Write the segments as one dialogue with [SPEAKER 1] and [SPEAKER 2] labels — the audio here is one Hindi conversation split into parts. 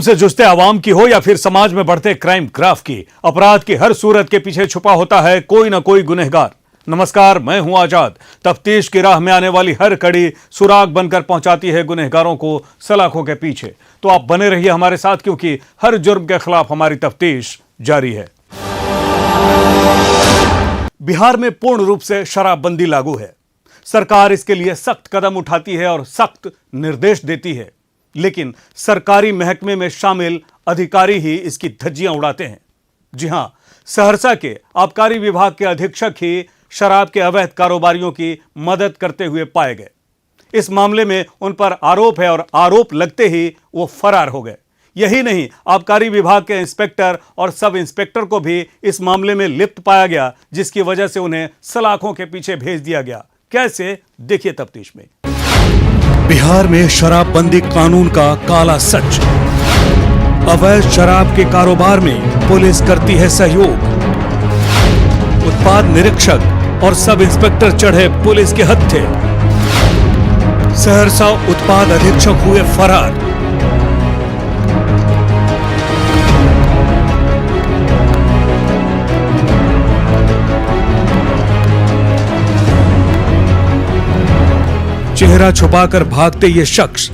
[SPEAKER 1] से जुझते आवाम की हो या फिर समाज में बढ़ते क्राइम ग्राफ की, अपराध की हर सूरत के पीछे छुपा होता है कोई ना कोई गुनहगार। नमस्कार, मैं हूं आजाद। तफ्तीश की राह में आने वाली हर कड़ी सुराग बनकर पहुंचाती है गुनहगारों को सलाखों के पीछे। तो आप बने रहिए हमारे साथ, क्योंकि हर जुर्म के खिलाफ हमारी तफ्तीश जारी है। बिहार में पूर्ण रूप से शराबबंदी लागू है। सरकार इसके लिए सख्त कदम उठाती है और सख्त निर्देश देती है, लेकिन सरकारी महकमे में शामिल अधिकारी ही इसकी धज्जियां उड़ाते हैं। जी हां, सहरसा के आबकारी विभाग के अधीक्षक ही शराब के अवैध कारोबारियों की मदद करते हुए पाए गए। इस मामले में उन पर आरोप है और आरोप लगते ही वो फरार हो गए। यही नहीं, आबकारी विभाग के इंस्पेक्टर और सब इंस्पेक्टर को भी इस मामले में लिप्त पाया गया, जिसकी वजह से उन्हें सलाखों के पीछे भेज दिया गया। कैसे, देखिए तफ्तीश में। बिहार में शराबबंदी कानून का काला सच। अवैध शराब के कारोबार में पुलिस करती है सहयोग। उत्पाद निरीक्षक और सब इंस्पेक्टर चढ़े पुलिस के हत्थे। सहरसा उत्पाद अधीक्षक हुए फरार। चेहरा छुपाकर भागते ये शख्स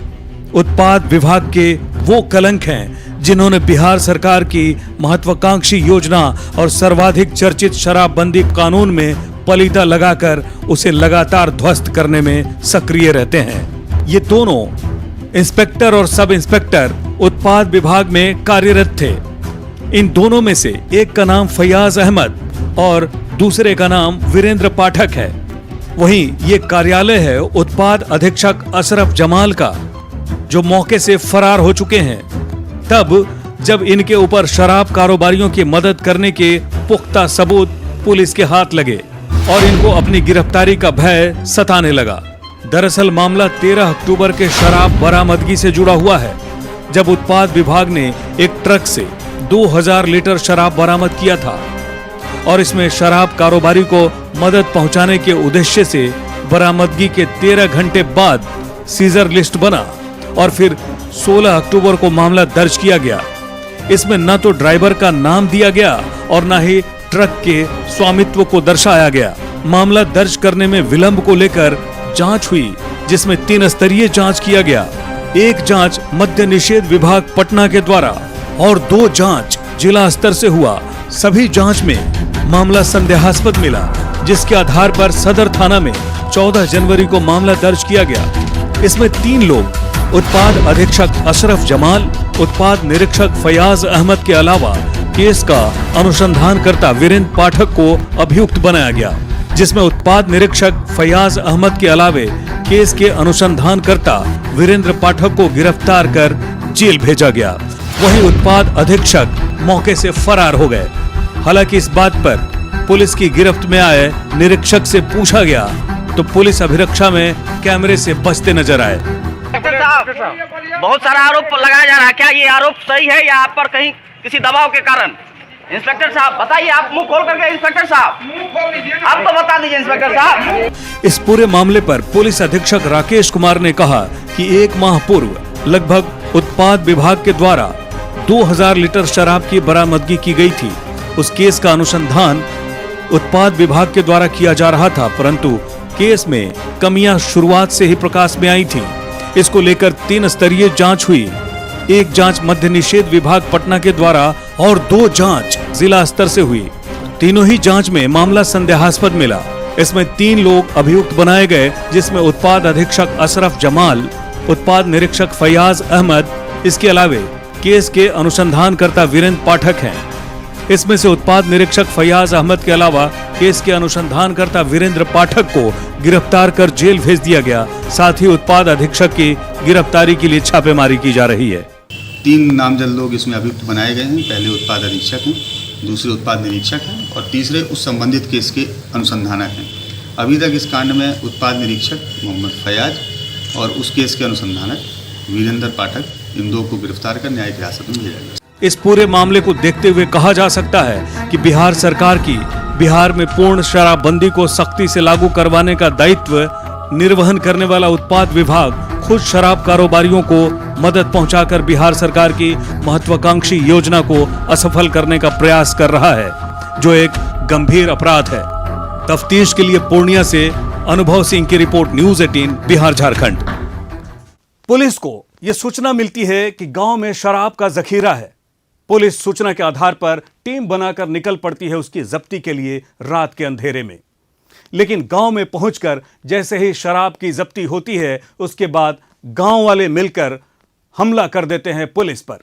[SPEAKER 1] उत्पाद विभाग के वो कलंक हैं जिन्होंने बिहार सरकार की महत्वाकांक्षी योजना और सर्वाधिक चर्चित शराबबंदी कानून में पलीता लगाकर उसे लगातार ध्वस्त करने में सक्रिय रहते हैं। ये दोनों इंस्पेक्टर और सब इंस्पेक्टर उत्पाद विभाग में कार्यरत थे। इन दोनों में से एक का नाम फयाज अहमद और दूसरे का नाम वीरेंद्र पाठक है। वहीं ये कार्यालय है उत्पाद अधीक्षक अशरफ जमाल का, जो मौके से फरार हो चुके हैं तब जब इनके ऊपर शराब कारोबारियों की मदद करने के पुख्ता सबूत पुलिस के हाथ लगे और इनको अपनी गिरफ्तारी का भय सताने लगा। दरअसल मामला 13 अक्टूबर के शराब बरामदगी से जुड़ा हुआ है, जब उत्पाद विभाग ने एक ट्रक से 2000 लीटर शराब बरामद किया था और इसमें शराब कारोबारी को मदद पहुंचाने के उद्देश्य से बरामदगी के 13 घंटे बाद सीजर लिस्ट बना और फिर 16 अक्टूबर को मामला दर्ज किया गया। इसमें न तो ड्राइवर का नाम दिया गया और न ही ट्रक के स्वामित्व को दर्शाया गया। मामला दर्ज करने में विलंब को लेकर जांच हुई, जिसमें 3 स्तरीय जांच किया गया। एक जांच मद्य निषेध विभाग पटना के द्वारा और 2 जांच जिला स्तर से हुआ। सभी जांच में मामला संदेहास्पद मिला, जिसके आधार पर सदर थाना में 14 जनवरी को मामला दर्ज किया गया। इसमें 3 लोग उत्पाद अधीक्षक अशरफ जमाल, उत्पाद निरीक्षक फयाज अहमद के अलावा केस का अनुसंधानकर्ता वीरेंद्र पाठक को अभियुक्त बनाया गया, जिसमें उत्पाद निरीक्षक फयाज अहमद के अलावे केस के अनुसंधानकर्ता वीरेंद्र पाठक को गिरफ्तार कर जेल भेजा गया। वहीं उत्पाद अधीक्षक मौके से फरार हो गए। हालांकि इस बात पर पुलिस की गिरफ्त में आए निरीक्षक से पूछा गया तो पुलिस अभिरक्षा में कैमरे से बचते नजर आए।
[SPEAKER 2] बहुत सारा आरोप लगाया जा रहा है, क्या ये आरोप सही है या आप पर कहीं किसी दबाव के कारण? इंस्पेक्टर साहब बताइए, आप मुंह खोल करके इंस्पेक्टर साहब आप तो बता दीजिए इंस्पेक्टर साहब।
[SPEAKER 1] इस पूरे मामले पर पुलिस अधीक्षक राकेश कुमार ने कहा कि 1 माह पूर्व लगभग उत्पाद विभाग के द्वारा 2000 लीटर शराब की बरामदगी की गई थी। उस केस का अनुसंधान उत्पाद विभाग के द्वारा किया जा रहा था, परंतु केस में कमियां शुरुआत से ही प्रकाश में आई थी। इसको लेकर 3 स्तरीय जांच हुई। एक जांच मद्य निषेध विभाग पटना के द्वारा और 2 जांच जिला स्तर से हुई। तीनों ही जांच में मामला संदेहास्पद मिला। इसमें 3 लोग अभियुक्त बनाए गए, जिसमें उत्पाद अधीक्षक अशरफ जमाल, उत्पाद निरीक्षक फयाज अहमद, इसके अलावे केस के अनुसंधानकर्ता वीरेंद्र पाठक हैं। इसमें से उत्पाद निरीक्षक फयाज अहमद के अलावा केस के अनुसंधानकर्ता वीरेंद्र पाठक को गिरफ्तार कर जेल भेज दिया गया। साथ ही उत्पाद अधीक्षक की गिरफ्तारी के लिए छापेमारी की जा रही है।
[SPEAKER 3] 3 नामजद लोग इसमें अभियुक्त बनाए गए हैं। पहले उत्पाद अधीक्षक हैं, दूसरे उत्पाद निरीक्षक हैं और तीसरे उस संबंधित केस के अनुसंधानक हैं। अभी तक इस कांड में उत्पाद निरीक्षक मोहम्मद फयाज और उस केस के अनुसंधानक वीरेंद्र पाठक, इन 2 को गिरफ्तार कर न्यायिक हिरासत में भेजा गया।
[SPEAKER 1] इस पूरे मामले को देखते हुए कहा जा सकता है कि बिहार सरकार की बिहार में पूर्ण शराबबंदी को सख्ती से लागू करवाने का दायित्व निर्वहन करने वाला उत्पाद विभाग खुद शराब कारोबारियों को मदद पहुंचाकर बिहार सरकार की महत्वाकांक्षी योजना को असफल करने का प्रयास कर रहा है, जो एक गंभीर अपराध है। तफ्तीश के लिए पूर्णिया से अनुभव सिंह की report, news 18 Bihar Jharkhand. Police को यह सूचना मिलती है कि गांव में शराब का जखीरा है। पुलिस सूचना के आधार पर टीम बनाकर निकल पड़ती है उसकी जब्ती के लिए रात के अंधेरे में। लेकिन गांव में पहुंचकर जैसे ही शराब की जब्ती होती है, उसके बाद गांव वाले मिलकर हमला कर देते हैं पुलिस पर,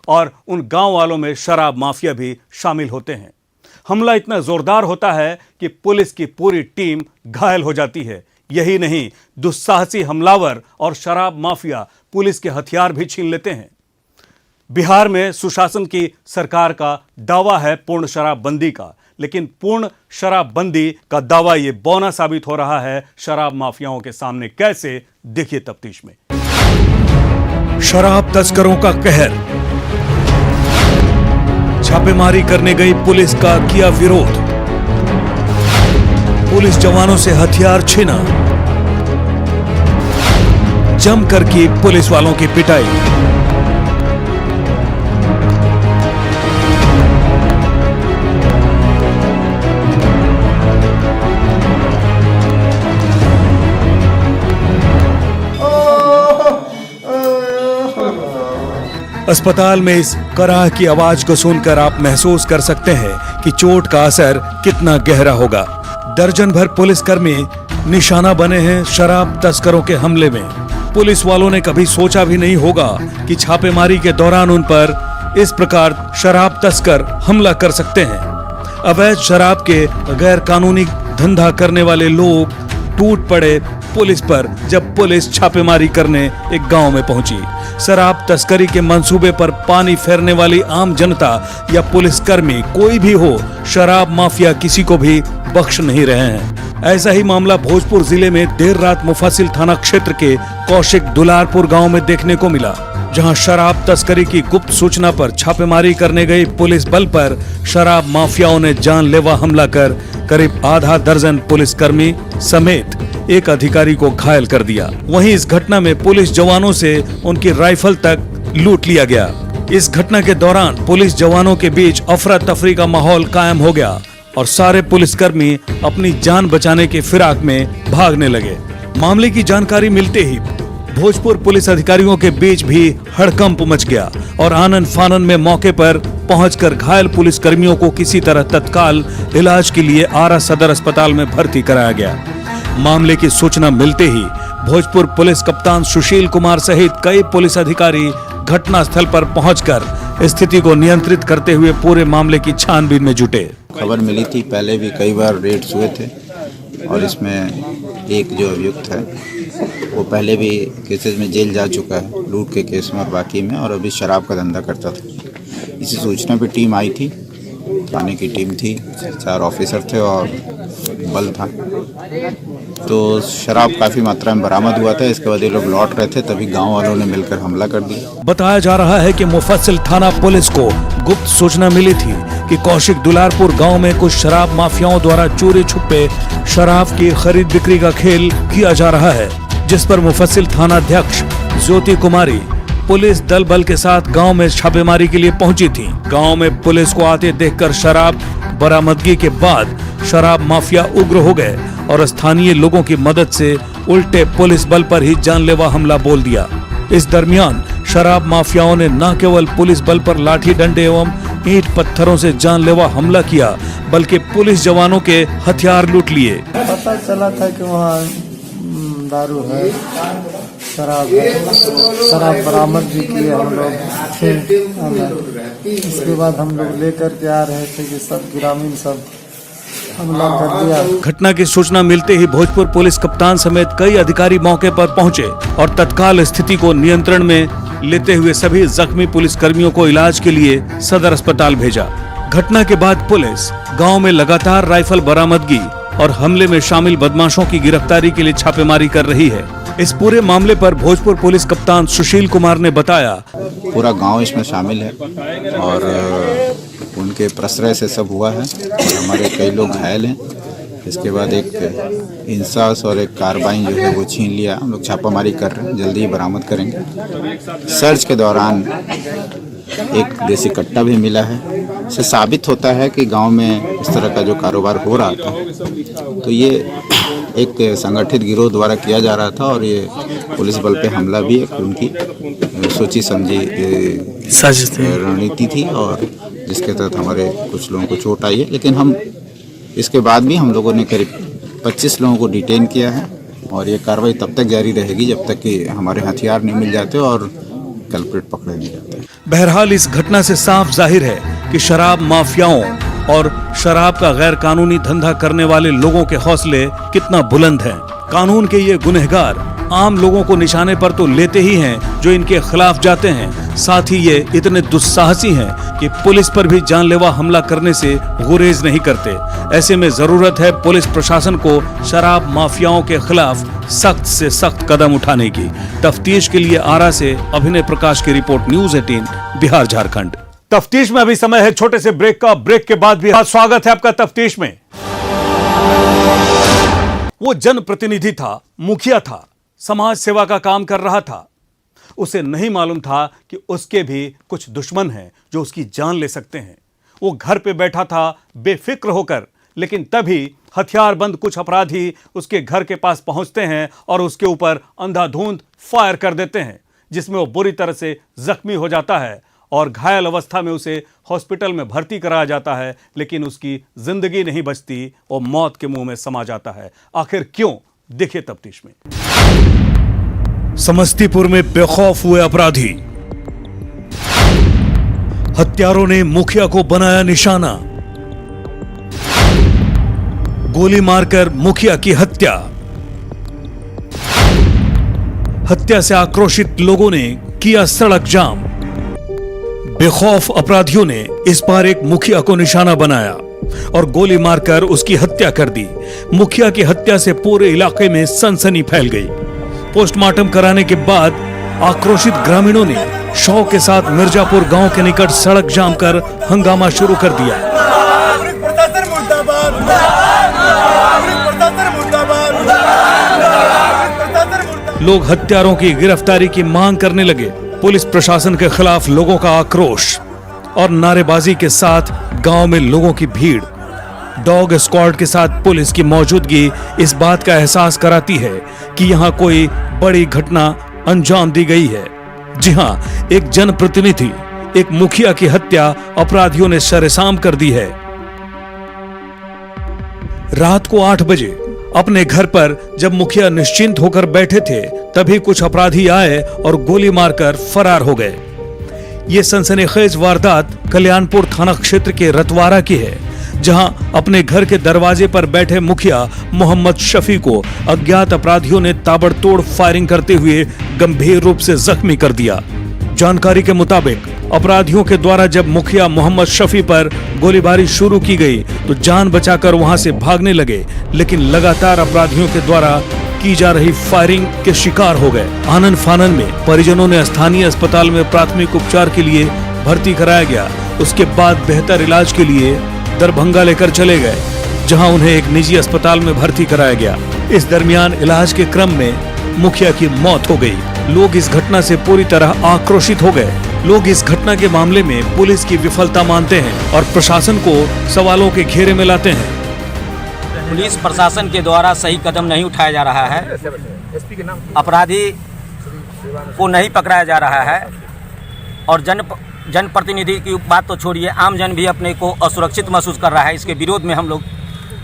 [SPEAKER 1] और उन गांव वालों में शराब माफिया भी शामिल होते हैं। हमला इतना जोरदार होता है कि पुलिस की पूरी टीम घायल हो जाती है। यही नहीं, दुस्साहसी हमलावर और शराब माफिया पुलिस के हथियार भी छीन लेते हैं। बिहार में सुशासन की सरकार का दावा है पूर्ण शराबबंदी का, लेकिन पूर्ण शराबबंदी का दावा ये बौना साबित हो रहा है शराब माफियाओं के सामने। कैसे, देखिए तफ्तीश में। शराब तस्करों का कहर, छापेमारी करने गई पुलिस का किया विरोध, पुलिस जवानों से हथियार छीना, जमकर की पुलिस वालों की पिटाई। अस्पताल में इस कराह की आवाज को सुनकर आप महसूस कर सकते हैं कि चोट का असर कितना गहरा होगा। दर्जन भर पुलिसकर्मी निशाना बने हैं शराब तस्करों के हमले में। पुलिस वालों ने कभी सोचा भी नहीं होगा कि छापेमारी के दौरान उन पर इस प्रकार शराब तस्कर हमला कर सकते हैं। अवैध शराब के गैर कानूनी धंधा करने वाले लोग टूट पड़े पुलिस पर जब पुलिस छापेमारी करने एक गांव में पहुंची। शराब तस्करी के मंसूबे पर पानी फेरने वाली आम जनता या पुलिसकर्मी कोई भी हो, शराब माफिया किसी को भी बख्श नहीं रहे हैं। ऐसा ही मामला भोजपुर जिले में देर रात मुफस्सिल थाना क्षेत्र के कौशिक दुलारपुर गांव में देखने को मिला, जहां शराब तस्करी की गुप्त सूचना पर छापेमारी करने गई पुलिस बल पर शराब माफियाओं ने जानलेवा हमला कर करीब आधा दर्जन पुलिसकर्मी समेत एक अधिकारी को घायल कर दिया। वहीं इस घटना में पुलिस जवानों से उनकी राइफल तक लूट लिया गया। इस घटना के दौरान पुलिस जवानों के बीच अफरा तफरी का माहौल कायम हो गया और सारे पुलिसकर्मी अपनी जान बचाने की फिराक में भागने लगे। मामले की जानकारी मिलते ही भोजपुर पुलिस अधिकारियों के बीच भी हड़कंप मच गया और आनन फानन में मौके पर पहुंचकर घायल पुलिसकर्मियों को किसी तरह तत्काल इलाज के लिए आरा सदर अस्पताल में भर्ती कराया गया। मामले की सूचना मिलते ही भोजपुर पुलिस कप्तान सुशील कुमार सहित कई पुलिस अधिकारी घटनास्थल पर पहुंचकर स्थिति को नियंत्रित करते हुए पूरे मामले की छानबीन में जुटे।
[SPEAKER 4] खबर मिली थी, पहले भी कई बार रेड्स हुए थे और इसमें एक जो अभियुक्त है वो पहले भी केसेस में जेल जा चुका है, लूट के केस में और बाकी में, और अभी शराब का धंधा करता था। इसी सूचना पे टीम आई थी, थाने की टीम थी, 4 ऑफिसर थे और बल था। तो शराब काफी मात्रा में बरामद हुआ था। इसके बाद ये लोग लौट रहे थे, तभी गांव वालों ने मिलकर हमला कर दिया।
[SPEAKER 1] बताया जा रहा है कि मुफस्सिल थाना पुलिस को गुप्त सूचना मिली थी कि कौशिक दुलारपुर गांव में कुछ शराब माफियाओं द्वारा चोरी छुपे शराब की खरीद बिक्री का खेल किया जा रहा है, जिस पर मुफस्सिल थानाध्यक्ष ज्योति कुमारी पुलिस दल बल के साथ गांव में छापेमारी के लिए पहुंची थी। गांव में पुलिस को आते देखकर शराब बरामदगी के बाद शराब माफिया उग्र हो गए और स्थानीय लोगों की मदद से उल्टे पुलिस बल पर ही जानलेवा हमला बोल दिया। इस दरमियान शराब माफियाओं ने न केवल पुलिस बल पर लाठी डंडे एवं ईंट पत्थरों से जानलेवा हमला किया, बल्कि पुलिस जवानों के हथियार लूट लिए।
[SPEAKER 5] पता चला था कि वहाँ दारू है, शराब है, शराब बरामद भी किए हम लोग थे। इसके बाद हम लोग लेकर के आ रहे थे कि सब ग्रामीण सब हमला कर दिया।
[SPEAKER 1] घटना की सूचना मिलते ही भोजपुर पुलिस कप्तान समेत कई अधिकारी मौके पर पहुंचे और तत्काल स्थिति को नियंत्रण में लेते हुए सभी जख्मी पुलिसकर्मियों को इलाज के लिए सदर अस्पताल भेजा। घटना के बाद पुलिस गांव में लगातार राइफल बरामदगी और हमले में शामिल बदमाशों की गिरफ्तारी के लिए छापेमारी कर रही है। इस पूरे मामले पर भोजपुर पुलिस कप्तान सुशील कुमार ने बताया,
[SPEAKER 4] पूरा गांव इसमें शामिल है और उनके प्रश्रय से सब हुआ है। हमारे कई लोग घायल हैं इसके बाद एक इंसास और एक कार्बाइन जो है वो छीन लिया। हम लोग छापामारी कर रहे हैं, जल्दी ही बरामद करेंगे। सर्च के दौरान एक देसी कट्टा भी मिला है। इससे साबित होता है कि गांव में इस तरह का जो कारोबार हो रहा था तो ये एक संगठित गिरोह द्वारा किया जा रहा था और ये पुलिस बल पे हमला भी एक उनकी सोची समझी रणनीति थी और जिसके तहत हमारे कुछ लोगों को चोट आई है। लेकिन हम इसके बाद भी हम लोगों ने करीब 25 लोगों को डिटेन किया है और ये कार्रवाई तब तक जारी रहेगी जब तक कि हमारे हथियार नहीं मिल जाते और कल्प्रिट पकड़े नहीं जाते।
[SPEAKER 1] बहरहाल इस घटना से साफ जाहिर है कि शराब माफियाओं और शराब का गैर कानूनी धंधा करने वाले लोगों के हौसले कितना बुलंद हैं। कानून के ये गुनहगार आम लोगों को निशाने पर तो लेते ही हैं जो इनके खिलाफ जाते हैं, साथ ही ये इतने दुस्साहसी हैं कि पुलिस पर भी जानलेवा हमला करने से गुरेज नहीं करते। ऐसे में जरूरत है पुलिस प्रशासन को शराब माफियाओं के खिलाफ सख्त से सख्त कदम उठाने की। तफ्तीश के लिए आरा से अभिनय प्रकाश की रिपोर्ट, न्यूज़ 18 बिहार झारखंड। तफ्तीश में अभी समय है छोटे से ब्रेक का। ब्रेक के बाद भी स्वागत है आपका तफ्तीश में। वो जनप्रतिनिधि था, मुखिया था, समाज सेवा का काम कर रहा था। उसे नहीं मालूम था कि उसके भी कुछ दुश्मन हैं जो उसकी जान ले सकते हैं। वो घर पे बैठा था बेफिक्र होकर, लेकिन तभी हथियारबंद कुछ अपराधी उसके घर के पास पहुंचते हैं और उसके ऊपर अंधाधुंध फायर कर देते हैं, जिसमें वो बुरी तरह से जख्मी हो जाता है और घायल अवस्था में उसे हॉस्पिटल में भर्ती कराया जाता है। लेकिन उसकी जिंदगी नहीं बचती, वो मौत के मुंह में समा जाता है। आखिर क्यों? देखिए तफ्तीश में। समस्तीपुर में बेखौफ हुए अपराधी, हत्यारों ने मुखिया को बनाया निशाना, गोली मारकर मुखिया की हत्या। हत्या से आक्रोशित लोगों ने किया सड़क जाम। बेखौफ अपराधियों ने इस बार एक मुखिया को निशाना बनाया और गोली मारकर उसकी हत्या कर दी। मुखिया की हत्या से पूरे इलाके में सनसनी फैल गई। पोस्टमार्टम कराने के बाद आक्रोशित ग्रामीणों ने शव के साथ मिर्जापुर गांव के निकट सड़क जाम कर हंगामा शुरू कर दिया। लोग हत्यारों की गिरफ्तारी की मांग करने लगे। पुलिस प्रशासन के खिलाफ लोगों का आक्रोश और नारेबाजी के साथ गांव में लोगों की भीड़। डॉग स्क्वाड के साथ पुलिस की मौजूदगी इस बात का एहसास कराती है कि यहां कोई बड़ी घटना अंजाम दी गई है। जी हां, एक जनप्रतिनिधि, एक मुखिया की हत्या अपराधियों ने शरेआम कर दी है। रात को 8 बजे अपने घर पर जब मुखिया निश्चिंत होकर बैठे थे, तभी कुछ अपराधी आए और गोली मारकर फरार हो गए। ये सनसनीखेज वारदात कल्याणपुर थाना क्षेत्र के रतवारा की है, जहां अपने घर के दरवाजे पर बैठे मुखिया मोहम्मद शफी को अज्ञात अपराधियों ने ताबड़तोड़ फायरिंग करते हुए गंभीर रूप से जख्मी कर दिया। जानकारी के मुताबिक अपराधियों के द्वारा जब मुखिया मोहम्मद शफी पर गोलीबारी शुरू की गई तो जान बचाकर वहां से भागने लगे, लेकिन लगातार अपराधियों के द्वारा की जा रही फायरिंग के शिकार हो गए। आनन फानन में परिजनों ने स्थानीय अस्पताल में प्राथमिक उपचार के लिए भर्ती कराया गया। उसके बाद बेहतर इलाज के लिए दरभंगा लेकर चले गए, जहां उन्हें एक निजी अस्पताल में भर्ती कराया गया। इस दरमियान इलाज के क्रम में मुखिया की मौत हो गई। लोग इस घटना से पूरी तरह आक्रोशित हो गए। लोग इस घटना के मामले में पुलिस की विफलता मानते हैं और प्रशासन को सवालों के घेरे में लाते हैं।
[SPEAKER 6] पुलिस प्रशासन के द्वारा सही कदम नहीं उठाया जा रहा है, अपराधी को नहीं पकड़ाया जा रहा है और जनप्रतिनिधि की बात तो छोड़िए, आम जन भी अपने को असुरक्षित महसूस कर रहा है। इसके विरोध में हम लोग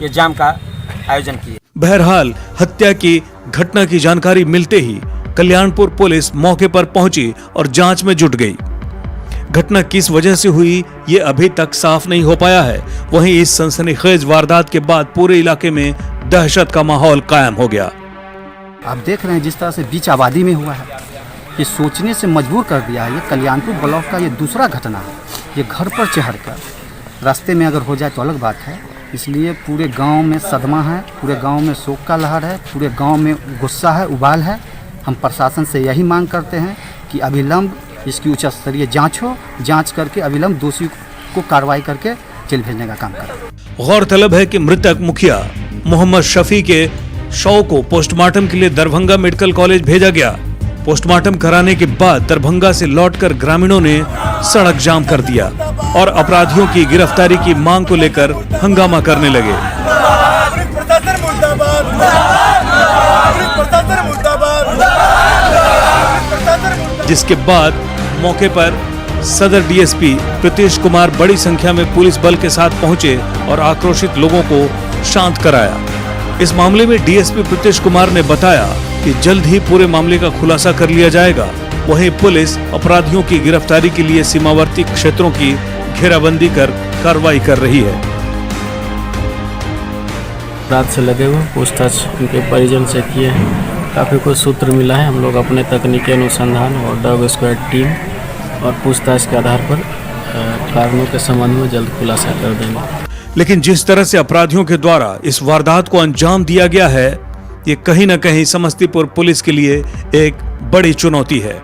[SPEAKER 6] ये जाम का आयोजन किए।
[SPEAKER 1] बहरहाल हत्या की घटना की जानकारी मिलते ही कल्याणपुर पुलिस मौके पर पहुंची और जांच में जुट गई। घटना किस वजह से हुई ये अभी तक साफ नहीं हो पाया है। वहीं इस सनसनीखेज वारदात के बाद पूरे इलाके में दहशत का माहौल कायम हो गया।
[SPEAKER 7] आप देख रहे हैं जिस तरह से बीच आबादी में हुआ है, ये सोचने से मजबूर कर दिया है। ये कल्याणपुर ब्लॉक का ये दूसरा घटना है। ये घर पर चढ़कर रास्ते में अगर हो जाए तो अलग बात है। इसलिए पूरे गांव में सदमा है, पूरे गांव में शोक का लहर है, पूरे गांव में गुस्सा है, उबाल है। हम प्रशासन से यही मांग करते हैं कि अविलंब इसकी उच्च स्तरीय जांच हो, जांच करके अविलंब दोषी को कार्रवाई करके जेल भेजने का काम करें।
[SPEAKER 1] गौरतलब है कि मृतक मुखिया मोहम्मद शफी के शव को पोस्टमार्टम के लिए दरभंगा मेडिकल कॉलेज भेजा गया। पोस्टमार्टम कराने के बाद दरभंगा से लौटकर ग्रामीणों ने सड़क जाम कर दिया और अपराधियों की गिरफ्तारी की मांग को लेकर हंगामा करने लगे। जिसके बाद मौके पर सदर डीएसपी प्रीतेश कुमार बड़ी संख्या में पुलिस बल के साथ पहुंचे और आक्रोशित लोगों को शांत कराया। इस मामले में डीएसपी प्रीतेश कुमार ने बताया कि जल्द ही पूरे मामले का खुलासा कर लिया जाएगा। वहीं पुलिस अपराधियों की गिरफ्तारी के लिए सीमावर्ती क्षेत्रों की घेराबंदी कर कार्रवाई कर रही है।
[SPEAKER 8] रात से लगे हुए पूछताछ उनके परिजन से किए हैं, काफ़ी कुछ सूत्र मिला है। हम लोग अपने तकनीकी अनुसंधान और डॉग स्क्वाड टीम और पूछताछ के आधार पर कारणों के संबंध में जल्द खुलासा कर देंगे।
[SPEAKER 1] लेकिन जिस तरह से अपराधियों के द्वारा इस वारदात को अंजाम दिया गया है, ये कहीं न कहीं समस्तीपुर पुलिस के लिए एक बड़ी चुनौती है।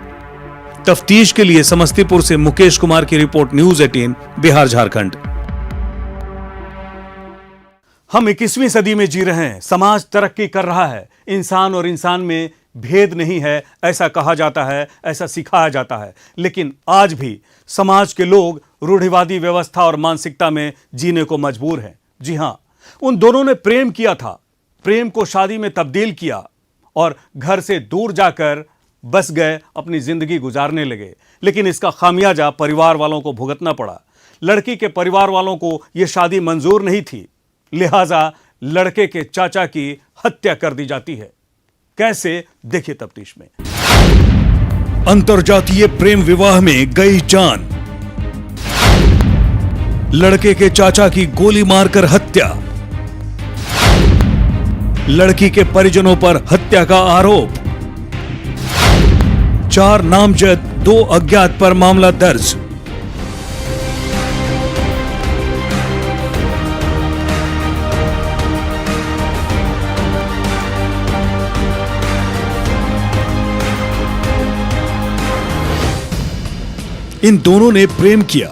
[SPEAKER 1] तफ्तीश के लिए समस्तीपुर से मुकेश कुमार की रिपोर्ट, न्यूज़ 18 बिहार झारखंड। हम 21वीं सदी में जी रहे हैं। समाज तरक्की कर रहा है। इंसान और इंसान में भेद नहीं है, ऐसा कहा जाता है, ऐसा सिखाया जाता है। लेकिन आज भी समाज के लोग रूढ़िवादी व्यवस्था और मानसिकता में जीने को मजबूर हैं। जी हां, उन दोनों ने प्रेम किया था, प्रेम को शादी में तब्दील किया और घर से दूर जाकर बस गए, अपनी जिंदगी गुजारने लगे। लेकिन इसका खामियाजा परिवार वालों को भुगतना पड़ा। लड़की के परिवार वालों को यह शादी मंजूर नहीं थी, लिहाजा लड़के के चाचा की हत्या कर दी जाती है। कैसे, देखिए तफ्तीश में। अंतरजातीय प्रेम विवाह में गई जान, लड़के के चाचा की गोली मारकर हत्या, लड़की के परिजनों पर हत्या का आरोप, 4 नामजद 2 अज्ञात पर मामला दर्ज। इन दोनों ने प्रेम किया,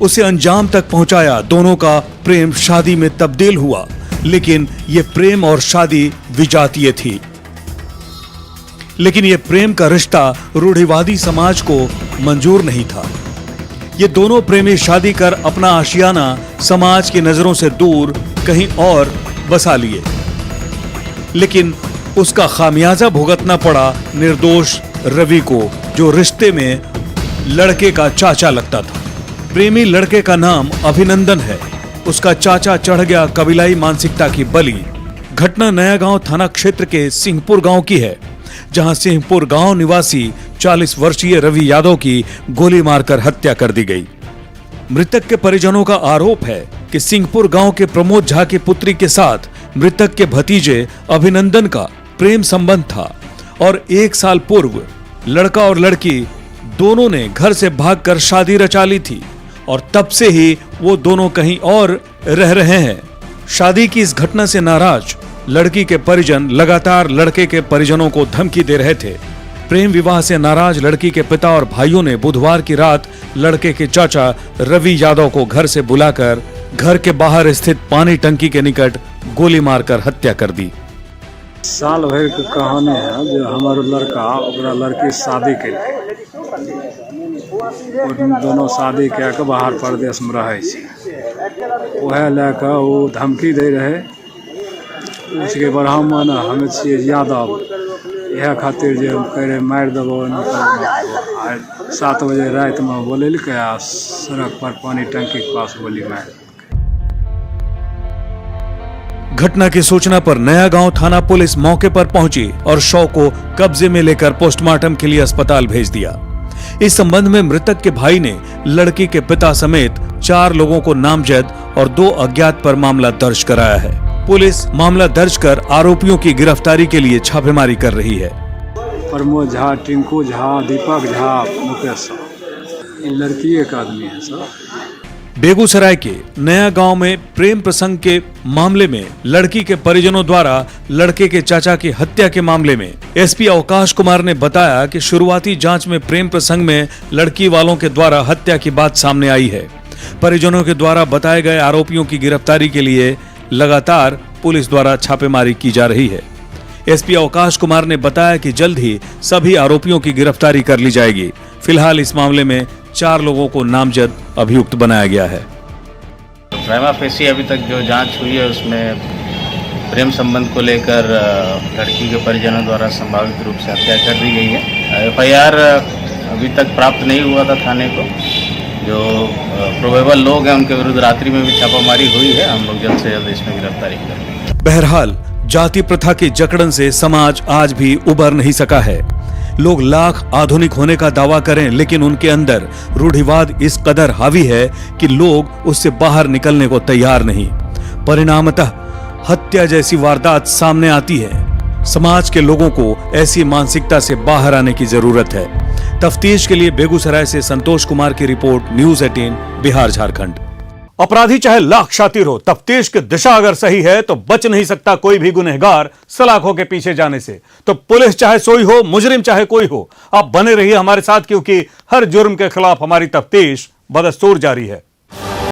[SPEAKER 1] उसे अंजाम तक पहुंचाया। दोनों का प्रेम शादी में तब्दील हुआ, लेकिन यह प्रेम और शादी विजातीय थी। लेकिन यह प्रेम का रिश्ता रूढ़िवादी समाज को मंजूर नहीं था। ये दोनों प्रेमी शादी कर अपना आशियाना समाज की नजरों से दूर कहीं और बसा लिए, लेकिन उसका खामियाजा भुगतना पड़ा निर्दोष रवि को, जो रिश्ते में लड़के का चाचा लगता था। प्रेमी लड़के का नाम अभिनंदन है। उसका चाचा चढ़ गया कबीलाई मानसिकता की बलि। घटना नया गांव थाना क्षेत्र के सिंहपुर गांव की है, जहां सिंहपुर गांव निवासी 40 वर्षीय रवि यादव की गोली मारकर हत्या कर दी गई। मृतक के परिजनों का आरोप है कि सिंहपुर गांव के प्रमोद झा की पुत्री के साथ मृतक के भतीजे अभिनंदन का प्रेम संबंध था और 1 साल पूर्व लड़का और लड़की दोनों ने घर से भागकर शादी रचा ली थी और तब से ही वो दोनों कहीं और रह रहे हैं। शादी की इस घटना से नाराज लड़की के परिजन लगातार लड़के के परिजनों को धमकी दे रहे थे। प्रेम विवाह से नाराज लड़की के पिता और भाइयों ने बुधवार की रात लड़के के चाचा रवि यादव को घर से बुलाकर घर के बाहर स्थित पानी टंकी के निकट गोली मारकर हत्या कर दी।
[SPEAKER 9] साल भर के कहानी है जो हमारे लड़का और लड़की शादी के दोनों शादी कऽ के बाहर प्रदेश में रहे छे। वह लेकर वो धमकी दे रहे, उसके बाद हमें छिए यादव, यह खातिर जे करे मार देबो। 7 बजे रात में बोलेलक, सड़क पर पानी टंकी के पास गोली मार।
[SPEAKER 1] घटना की सूचना पर नया गांव थाना पुलिस मौके पर पहुंची और शव को कब्जे में लेकर पोस्टमार्टम के लिए अस्पताल भेज दिया। इस संबंध में मृतक के भाई ने लड़की के पिता समेत 4 लोगों को नामजद और 2 अज्ञात पर मामला दर्ज कराया है। पुलिस मामला दर्ज कर आरोपियों की गिरफ्तारी के लिए छापेमारी कर रही है।
[SPEAKER 9] प्रमोद झा, टिंकू झा, दीपक झा, मुकेश, लड़की एक आदमी है सर।
[SPEAKER 1] बेगूसराय के नया गांव में प्रेम प्रसंग के मामले में लड़की के परिजनों द्वारा लड़के के चाचा की हत्या के मामले में एसपी अवकाश कुमार ने बताया कि शुरुआती जांच में प्रेम प्रसंग में लड़की वालों के द्वारा हत्या की बात सामने आई है। परिजनों के द्वारा बताए गए आरोपियों की गिरफ्तारी के लिए लगातार पुलिस द्वारा छापेमारी की जा रही है। एसपी अवकाश कुमार ने बताया कि जल्द ही सभी आरोपियों की गिरफ्तारी कर ली जाएगी। फिलहाल इस मामले में 4 लोगों को नामजद अभियुक्त बनाया गया है।
[SPEAKER 10] प्राइमा फेसी अभी तक जो जांच हुई है उसमें प्रेम संबंध को लेकर लड़की के परिजनों द्वारा संभावित रूप से हत्या कर दी गई है। एफआईआर अभी तक प्राप्त नहीं हुआ था थाने को। जो प्रोबेबल लोग हैं उनके विरुद्ध रात्रि में भी छापामारी हुई है। हम लोग जल्द से जल्द इसमें गिरफ्तारी करेंगे।
[SPEAKER 1] बहरहाल जाति प्रथा की जकड़न से समाज आज भी उबर नहीं सका है। लोग लाख आधुनिक होने का दावा करें, लेकिन उनके अंदर रूढ़िवाद इस कदर हावी है कि लोग उससे बाहर निकलने को तैयार नहीं। परिणामतः हत्या जैसी वारदात सामने आती है। समाज के लोगों को ऐसी मानसिकता से बाहर आने की जरूरत है। तफ्तीश के लिए बेगूसराय से संतोष कुमार की रिपोर्ट, न्यूज़ 18 बिहार झारखंड। अपराधी चाहे लाख शातिर हो, तफ्तीश की दिशा अगर सही है तो बच नहीं सकता कोई भी गुनहगार सलाखों के पीछे जाने से। तो पुलिस चाहे सोई हो, मुजरिम चाहे कोई हो, आप बने रहिए हमारे साथ, क्योंकि हर जुर्म के खिलाफ हमारी तफ्तीश बदस्तूर जारी है।